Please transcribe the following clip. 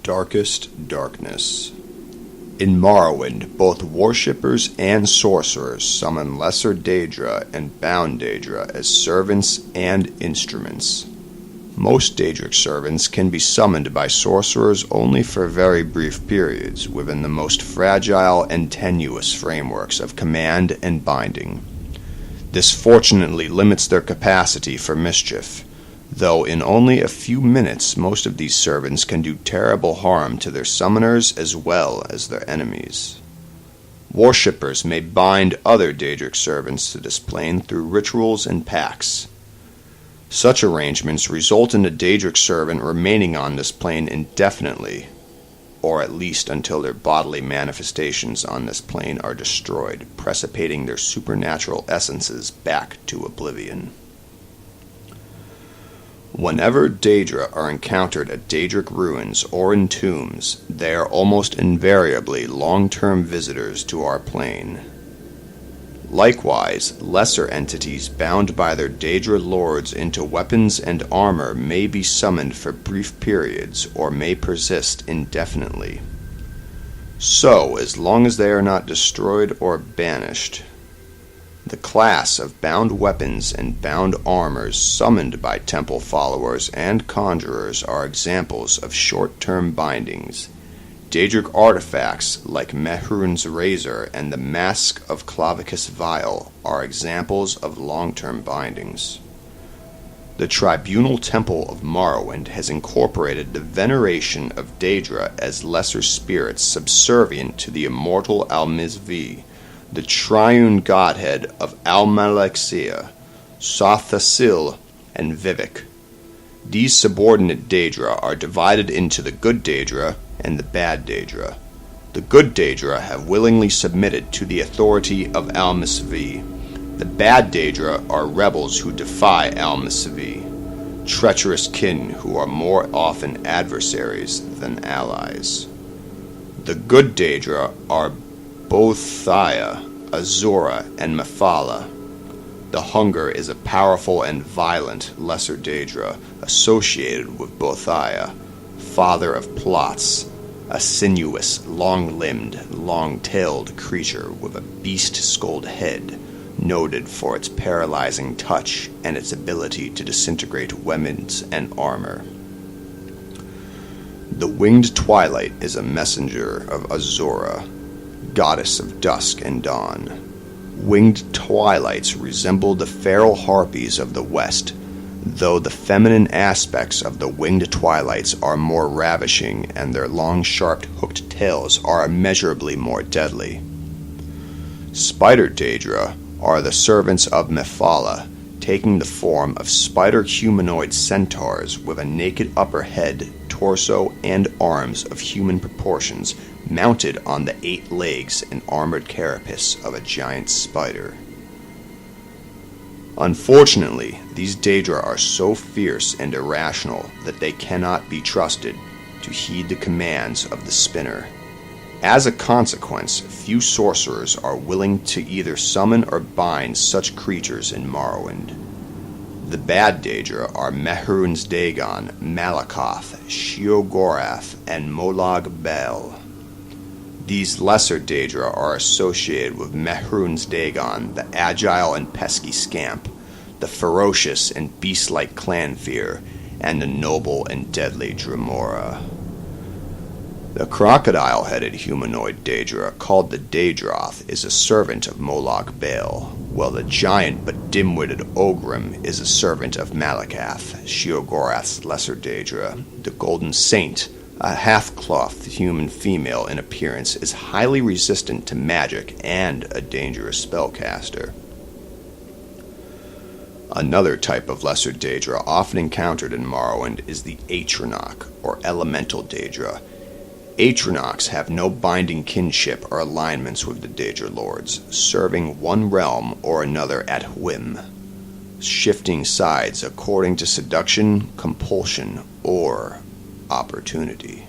Darkest Darkness. In Morrowind, both worshippers and sorcerers summon lesser Daedra and bound Daedra as servants and instruments. Most Daedric servants can be summoned by sorcerers only for very brief periods within the most fragile and tenuous frameworks of command and binding. This fortunately limits their capacity for mischief, though in only a few minutes most of these servants can do terrible harm to their summoners as well as their enemies. Worshippers may bind other Daedric servants to this plane through rituals and pacts. Such arrangements result in a Daedric servant remaining on this plane indefinitely, or at least until their bodily manifestations on this plane are destroyed, precipitating their supernatural essences back to Oblivion. Whenever Daedra are encountered at Daedric ruins or in tombs, they are almost invariably long-term visitors to our plane. Likewise, lesser entities bound by their Daedra lords into weapons and armor may be summoned for brief periods or may persist indefinitely. So, as long as they are not destroyed or banished, the class of bound weapons and bound armors summoned by temple followers and conjurers are examples of short-term bindings. Daedric artifacts like Mehrunes Razor and the Mask of Clavicus Vile are examples of long-term bindings. The Tribunal Temple of Morrowind has incorporated the veneration of Daedra as lesser spirits subservient to the immortal Almizvi, the triune godhead of Almalexia, Sothasil, and Vivek. These subordinate Daedra are divided into the good Daedra and the bad Daedra. The good Daedra have willingly submitted to the authority of Almizvi. The bad Daedra are rebels who defy Almizvi, treacherous kin who are more often adversaries than allies. The good Daedra are Bothia, Azura, and Mephala. The Hunger is a powerful and violent lesser Daedra associated with Bothia, father of plots, a sinuous, long-limbed, long-tailed creature with a beast-skulled head, noted for its paralyzing touch and its ability to disintegrate weapons and armor. The Winged Twilight is a messenger of Azura, goddess of dusk and dawn. Winged twilights resemble the feral harpies of the west, though the feminine aspects of the winged twilights are more ravishing and their long, sharp, hooked tails are immeasurably more deadly. Spider Daedra are the servants of Mephala, taking the form of spider humanoid centaurs with a naked upper head, torso, and arms of human proportions, mounted on the 8 legs and armored carapace of a giant spider. Unfortunately, these Daedra are so fierce and irrational that they cannot be trusted to heed the commands of the Spinner. As a consequence, few sorcerers are willing to either summon or bind such creatures in Morrowind. The bad Daedra are Mehrunes Dagon, Malakoth, Sheogorath, and Molag Bal. These lesser Daedra are associated with Mehrunes Dagon, the agile and pesky scamp, the ferocious and beast-like Clanfear, and the noble and deadly Dremora. The crocodile-headed humanoid Daedra, called the Daedroth, is a servant of Molag Bal, while the giant but dim-witted Ogrim is a servant of Malakath, Sheogorath's lesser Daedra. The Golden Saint, a half-clothed human female in appearance, is highly resistant to magic and a dangerous spellcaster. Another type of lesser Daedra often encountered in Morrowind is the Atronach, or Elemental Daedra. Atronachs have no binding kinship or alignments with the Daedra lords, serving one realm or another at whim, shifting sides according to seduction, compulsion, or opportunity.